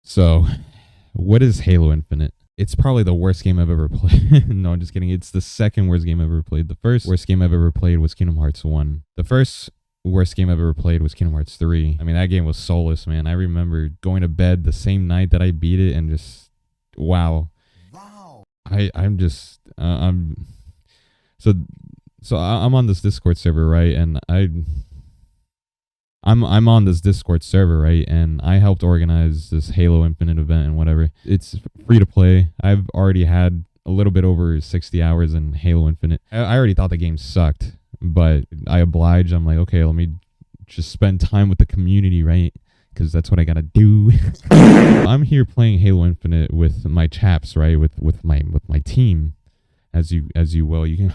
So, what is Halo Infinite? It's probably the worst game I've ever played. No, I'm just kidding. It's the second worst game I've ever played. The first worst game I've ever played was Kingdom Hearts 1. The first worst game I've ever played was Kingdom Hearts 3. I mean, that game was soulless, man. I remember going to bed the same night that I beat it and just, wow. I'm just, I'm on this Discord server, right? And I'm on this Discord server, right? And I helped organize this Halo Infinite event and whatever. It's free to play. I've already had a little bit over 60 hours in Halo Infinite. I already thought the game sucked, but I obliged. I'm like, okay, let me just spend time with the community, right? Because that's what I gotta do. I'm here playing Halo Infinite with my chaps, right? With my team, as you will. You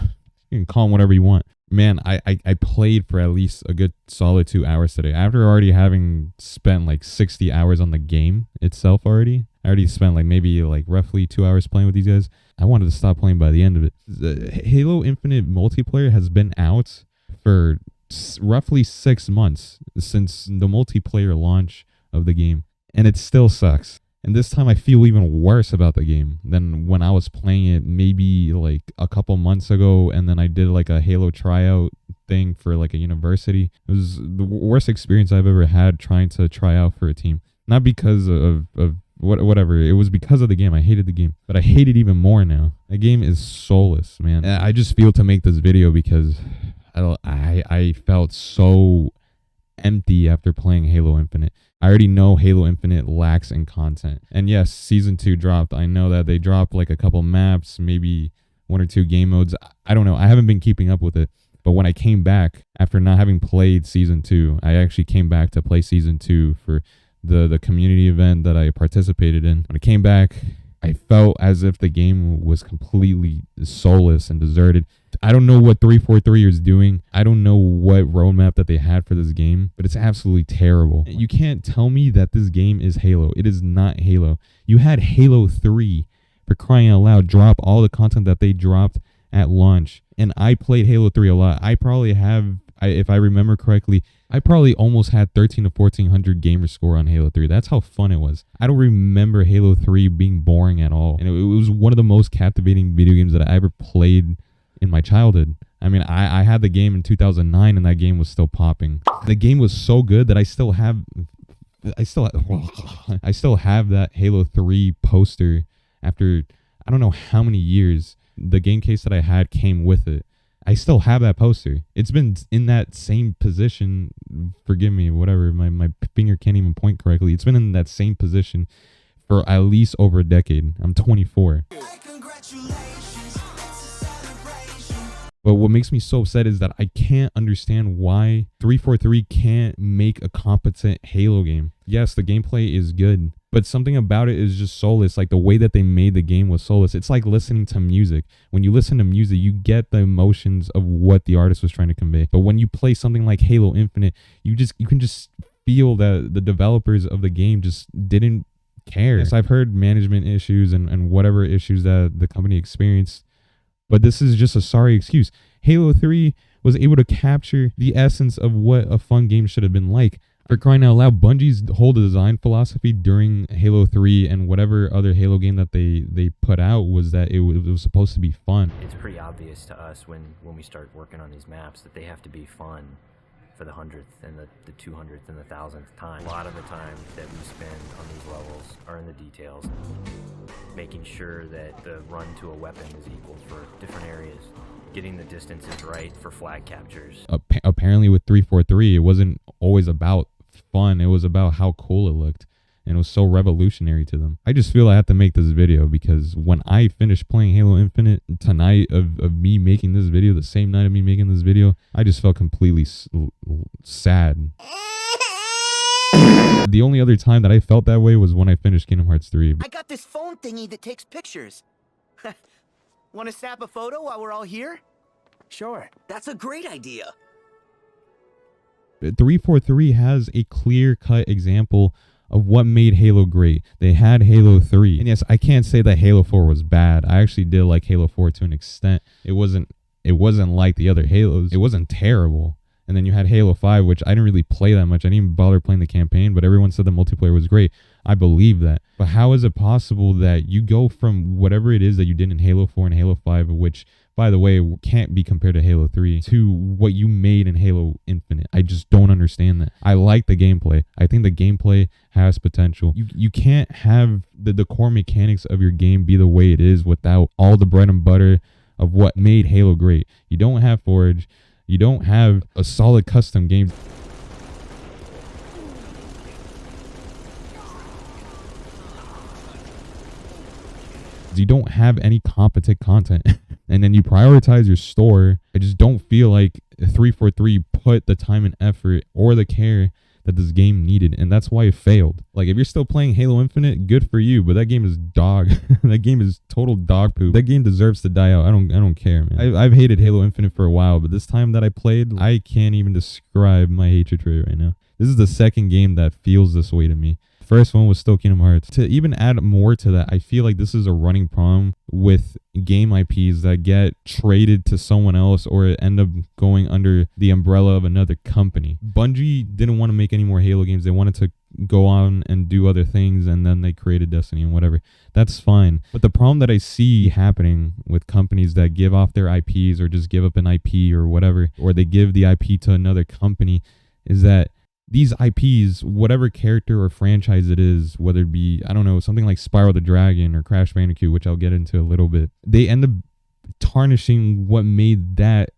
can call them whatever you want. Man, I played for at least a good solid 2 hours today. After already having spent like 60 hours on the game itself already. I already spent like maybe like roughly 2 hours playing with these guys. I wanted to stop playing by the end of it. The Halo Infinite multiplayer has been out for roughly 6 months since the multiplayer launch of the game. And it still sucks. And this time I feel even worse about the game than when I was playing it maybe like a couple months ago, and then I did like a Halo tryout thing for like a university. It was the worst experience I've ever had trying to try out for a team. Not because of whatever. It was because of the game. I hated the game. But I hate it even more now. The game is soulless, man. I just feel to make this video because I felt so empty after playing Halo Infinite. I already know Halo Infinite lacks in content. And yes, Season 2 dropped. I know that they dropped like a couple maps, maybe 1 or 2 game modes. I don't know. I haven't been keeping up with it. But when I came back, after not having played Season 2, I actually came back to play Season 2 for the community event that I participated in. When I came back, I felt as if the game was completely soulless and deserted. I don't know what 343 is doing. I don't know what roadmap that they had for this game, but it's absolutely terrible. You can't tell me that this game is Halo. It is not Halo. You had Halo 3, for crying out loud, drop all the content that they dropped at launch. And I played Halo 3 a lot. I probably have, if I remember correctly, I probably almost had 13 to 1400 gamer score on Halo 3. That's how fun it was. I don't remember Halo 3 being boring at all. And it was one of the most captivating video games that I ever played in my childhood. I mean, I had the game in 2009 and that game was still popping. The game was so good that I still have that Halo 3 poster after I don't know how many years. The game case that I had came with it. I still have that poster. It's been in that same position. Forgive me, whatever. My finger can't even point correctly. It's been in that same position for at least over a decade. I'm 24. But what makes me so upset is that I can't understand why 343 can't make a competent Halo game. Yes, the gameplay is good, but something about it is just soulless. Like the way that they made the game was soulless. It's like listening to music. When you listen to music, you get the emotions of what the artist was trying to convey. But when you play something like Halo Infinite, you can just feel that the developers of the game just didn't care. Yes, I've heard management issues and whatever issues that the company experienced, but this is just a sorry excuse. Halo 3 was able to capture the essence of what a fun game should have been like. For crying out loud, Bungie's whole design philosophy during Halo 3 and whatever other Halo game that they put out was that it was supposed to be fun. It's pretty obvious to us when we start working on these maps that they have to be fun for the 100th and the 200th and the 1000th time. A lot of the time that we spend on these levels are in the details, making sure that the run to a weapon is equal for different areas, getting the distances right for flag captures. Apparently with 343, it wasn't always about fun. It was about how cool it looked. And it was so revolutionary to them. I just feel I have to make this video because when I finished playing Halo Infinite tonight of me making this video, the same night of me making this video, I just felt completely sad. The only other time that I felt that way was when I finished Kingdom Hearts 3. I got this phone thingy that takes pictures. Want to snap a photo while we're all here? Sure, that's a great idea. 343 has a clear-cut example of what made Halo great. They had Halo 3. And yes, I can't say that Halo 4 was bad. I actually did like Halo 4 to an extent. It wasn't like the other Halos. It wasn't terrible. And then you had Halo 5, which I didn't really play that much. I didn't even bother playing the campaign, but everyone said the multiplayer was great. I believe that. But how is it possible that you go from whatever it is that you did in Halo 4 and Halo 5, which, by the way, can't be compared to Halo 3, to what you made in Halo Infinite? I just don't understand that. I like the gameplay. I think the gameplay has potential. You can't have the core mechanics of your game be the way it is without all the bread and butter of what made Halo great. You don't have Forge. You don't have a solid custom game. You don't have any competent content. And then you prioritize your store. I just don't feel like 343 put the time and effort or the care that this game needed, and that's why it failed. Like, if you're still playing Halo Infinite, good for you, but that game is dog. That game is total dog poop. That game deserves to die out. I don't care, man. I've hated Halo Infinite for a while, but this time that I played, I can't even describe my hatred for it right now. This is the second game that feels this way to me. First one was still Kingdom Hearts. To even add more to that, I feel like this is a running problem with game IPs that get traded to someone else or end up going under the umbrella of another company. Bungie didn't want to make any more Halo games. They wanted to go on and do other things, and then they created Destiny and whatever. That's fine. But the problem that I see happening with companies that give off their IPs or just give up an IP or whatever, or they give the IP to another company, is that these IPs, whatever character or franchise it is, whether it be, I don't know, something like Spyro the Dragon or Crash Bandicoot, which I'll get into a little bit, they end up tarnishing what made that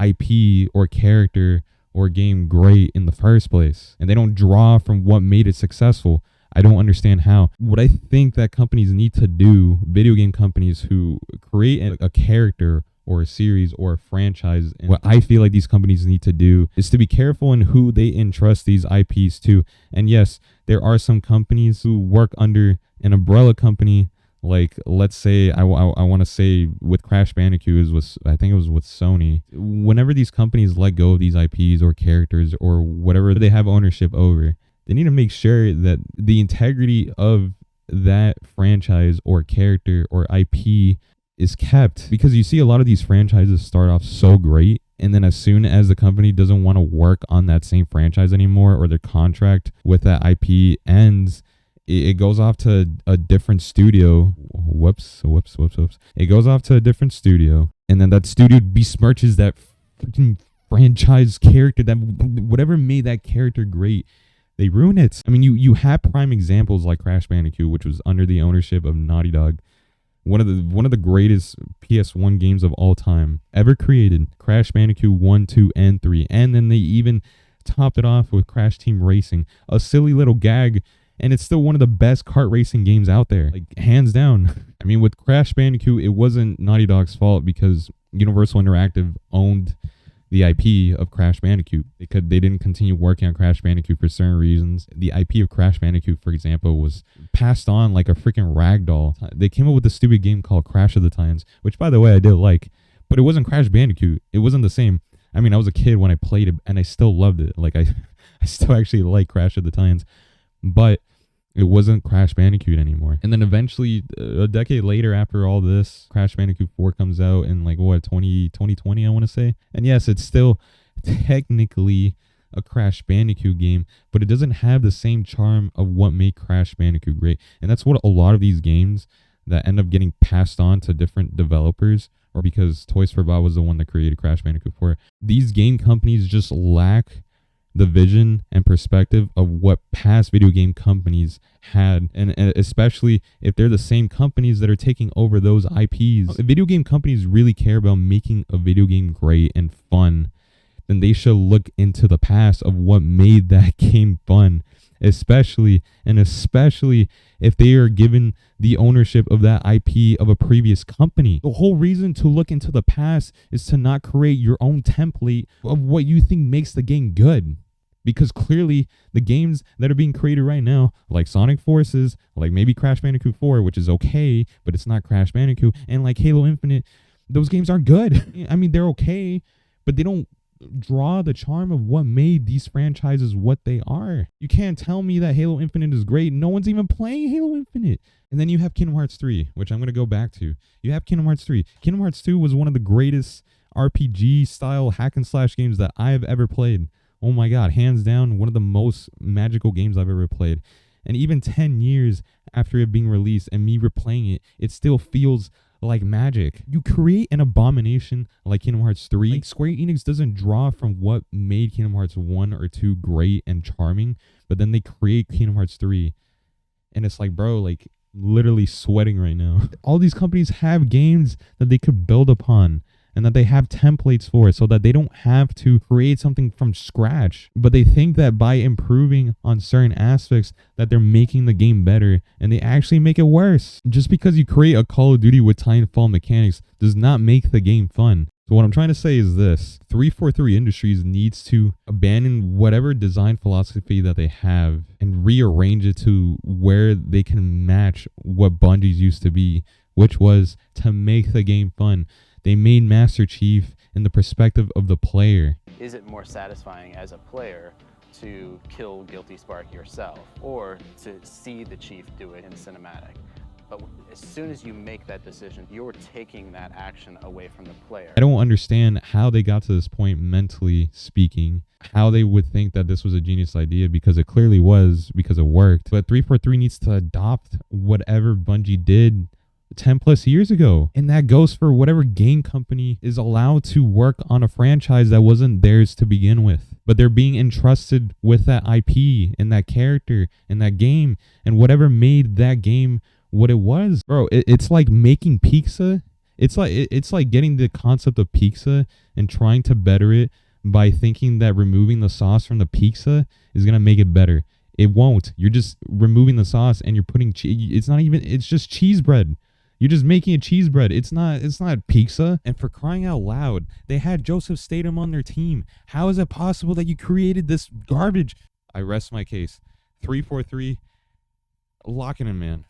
IP or character or game great in the first place. And they don't draw from what made it successful. I don't understand how. What I think that companies need to do, video game companies who create a character or a series or a franchise, and what I feel like these companies need to do is to be careful in who they entrust these IPs to. And yes, there are some companies who work under an umbrella company, like, let's say, I want to say with Crash Bandicoot, I think it was with Sony. Whenever these companies let go of these IPs or characters or whatever they have ownership over, they need to make sure that the integrity of that franchise or character or IP is kept, because you see a lot of these franchises start off so great, and then as soon as the company doesn't want to work on that same franchise anymore, or their contract with that IP ends, it goes off to a different studio. Whoops. It goes off to a different studio, and then that studio besmirches that freaking franchise character, that whatever made that character great. They ruin it. I mean, you have prime examples like Crash Bandicoot, which was under the ownership of Naughty Dog. One of the greatest PS1 games of all time ever created. Crash Bandicoot 1, 2, and 3. And then they even topped it off with Crash Team Racing. A silly little gag, and it's still one of the best kart racing games out there. Like, hands down. I mean, with Crash Bandicoot, it wasn't Naughty Dog's fault because Universal Interactive owned the IP of Crash Bandicoot. They didn't continue working on Crash Bandicoot for certain reasons. The IP of Crash Bandicoot, for example, was passed on like a freaking ragdoll. They came up with a stupid game called Crash of the Titans, which, by the way, I did like, but it wasn't Crash Bandicoot. It wasn't the same. I mean, I was a kid when I played it, and I still loved it. Like, I still actually like Crash of the Titans, but it wasn't Crash Bandicoot anymore. And then eventually, a decade later after all this, Crash Bandicoot 4 comes out in 2020, I want to say. And yes, it's still technically a Crash Bandicoot game, but it doesn't have the same charm of what made Crash Bandicoot great. And that's what a lot of these games that end up getting passed on to different developers, or because Toys for Bob was the one that created Crash Bandicoot 4. These game companies just lack the vision and perspective of what past video game companies had, and especially if they're the same companies that are taking over those IPs. If video game companies really care about making a video game great and fun, then they should look into the past of what made that game fun, especially if they are given the ownership of that IP of a previous company. The whole reason to look into the past is to not create your own template of what you think makes the game good. Because clearly the games that are being created right now, like Sonic Forces, like maybe Crash Bandicoot 4, which is okay, but it's not Crash Bandicoot, and like Halo Infinite, those games aren't good. I mean, they're okay, but they don't draw the charm of what made these franchises what they are. You can't tell me that Halo Infinite is great. No one's even playing Halo Infinite. And then you have Kingdom Hearts 3, which I'm going to go back to. You have Kingdom Hearts 3. Kingdom Hearts 2 was one of the greatest RPG style hack and slash games that I have ever played. Oh my god, hands down, one of the most magical games I've ever played. And even 10 years after it being released and me replaying it, it still feels like magic. You create an abomination like Kingdom Hearts 3. Like, Square Enix doesn't draw from what made Kingdom Hearts 1 or 2 great and charming, but then they create Kingdom Hearts 3. And it's like, bro, like, literally sweating right now. All these companies have games that they could build upon and that they have templates for, so that they don't have to create something from scratch. But they think that by improving on certain aspects that they're making the game better, and they actually make it worse. Just because you create a Call of Duty with Titanfall mechanics does not make the game fun. So what I'm trying to say is this: 343 Industries needs to abandon whatever design philosophy that they have and rearrange it to where they can match what Bungie's used to be, which was to make the game fun. They made Master Chief in the perspective of the player. Is it more satisfying as a player to kill Guilty Spark yourself, or to see the Chief do it in cinematic? But as soon as you make that decision, you're taking that action away from the player. I don't understand how they got to this point, mentally speaking, how they would think that this was a genius idea, because it clearly was, because it worked. But 343 needs to adopt whatever Bungie did 10 plus years ago. And that goes for whatever game company is allowed to work on a franchise that wasn't theirs to begin with. But they're being entrusted with that IP and that character and that game and whatever made that game what it was. Bro, it's like making pizza. It's like getting the concept of pizza and trying to better it by thinking that removing the sauce from the pizza is going to make it better. It won't. You're just removing the sauce and you're putting it's just cheese bread. You're just making a cheese bread. It's not pizza. And for crying out loud, they had Joseph Statham on their team. How is it possible that you created this garbage? I rest my case. 343, lock it in, man.